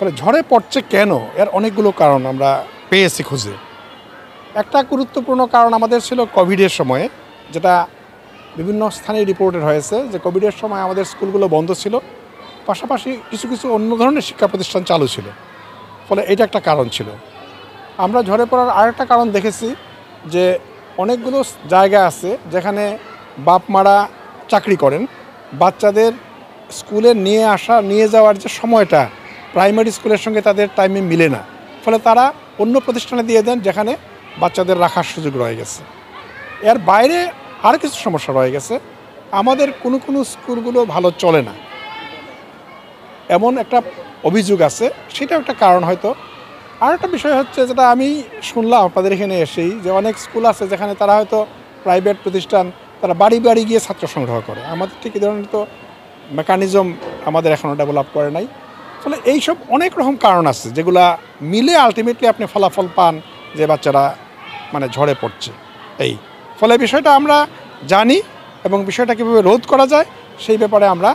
ফলে ঝরে পড়ছে কেন, এর অনেকগুলো কারণ আমরা পেয়েছি খুঁজে। একটা গুরুত্বপূর্ণ কারণ আমাদের ছিল কোভিডের সময়ে, যেটা বিভিন্ন স্থানে রিপোর্টেড হয়েছে যে কোভিডের সময় আমাদের স্কুলগুলো বন্ধ ছিল, পাশাপাশি কিছু কিছু অন্য ধরনের শিক্ষা প্রতিষ্ঠান চালু ছিল, ফলে এটা একটা কারণ ছিল। আমরা ঝরে পড়ার আরেকটা কারণ দেখেছি যে অনেকগুলো জায়গা আছে যেখানে বাপ মারা চাকরি করেন, বাচ্চাদের স্কুলে নিয়ে যাওয়ার যে সময়টা প্রাইমারি স্কুলের সঙ্গে তাদের টাইমে মিলে না, ফলে তারা অন্য প্রতিষ্ঠানে দিয়ে দেন যেখানে বাচ্চাদের রাখার সুযোগ রয়ে গেছে। এর বাইরে আর কিছু সমস্যা রয়ে গেছে, আমাদের কোনো কোনো স্কুলগুলো ভালো চলে না, এমন একটা অভিযোগ আছে, সেটাও একটা কারণ হয়তো। আর একটা বিষয় হচ্ছে যেটা আমি শুনলাম আপনাদের এখানে এসেই, যে অনেক স্কুল আছে যেখানে তারা হয়তো প্রাইভেট প্রতিষ্ঠান, তারা বাড়ি বাড়ি গিয়ে ছাত্র সংগ্রহ করে। আমাদের ঠিক এই ধরনের তো মেকানিজম আমাদের এখনও ডেভেলপ করে নাই। ফলে এইসব অনেক রকম কারণ আছে যেগুলা মিলে আলটিমেটলি আপনি ফলাফল পান যে বাচ্চারা মানে ঝরে পড়ছে। এই ফলে বিষয়টা আমরা জানি এবং বিষয়টা কীভাবে রোধ করা যায় সেই ব্যাপারে আমরা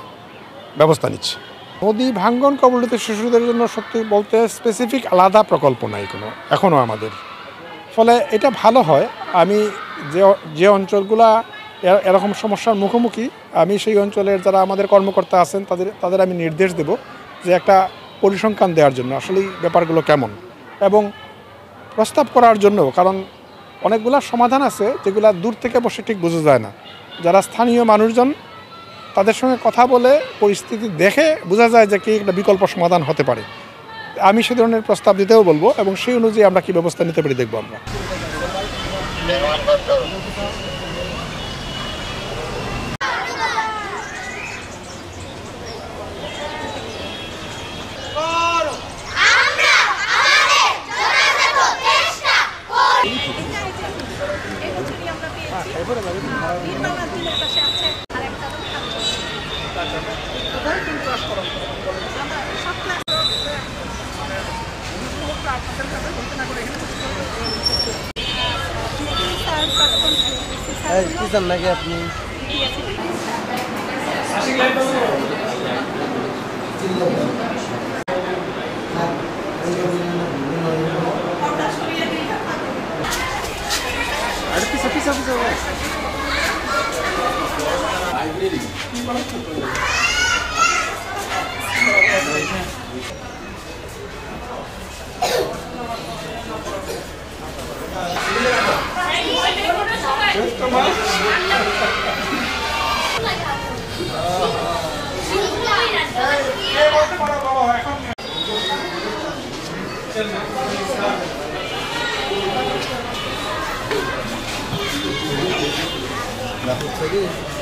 ব্যবস্থা নিচ্ছি। নদী ভাঙ্গন কবলিত শিশুদের জন্য সত্যি বলতে স্পেসিফিক আলাদা প্রকল্প নাই কোনো এখনও আমাদের। ফলে এটা ভালো হয়, আমি যে অঞ্চলগুলা এরকম সমস্যার মুখোমুখি, আমি সেই অঞ্চলের যারা আমাদের কর্মকর্তা আছেন তাদের আমি নির্দেশ দেব যে একটা পরিসংখ্যান দেওয়ার জন্য আসলেই ব্যাপারগুলো কেমন, এবং প্রস্তাব করার জন্য, কারণ অনেকগুলো সমাধান আছে যেগুলো দূর থেকে বসে ঠিক বোঝা যায় না। যারা স্থানীয় মানুষজন তাদের সঙ্গে কথা বলে পরিস্থিতি দেখে বোঝা যায় যে কি একটা বিকল্প সমাধান হতে পারে। আমি সে ধরনের প্রস্তাব দিতেও বলবো এবং সেই অনুযায়ী আমরা কি ব্যবস্থা নিতে পারি দেখবো আমরা। কি জান নাকি আপনি পিছা পিছা পিছা Nah,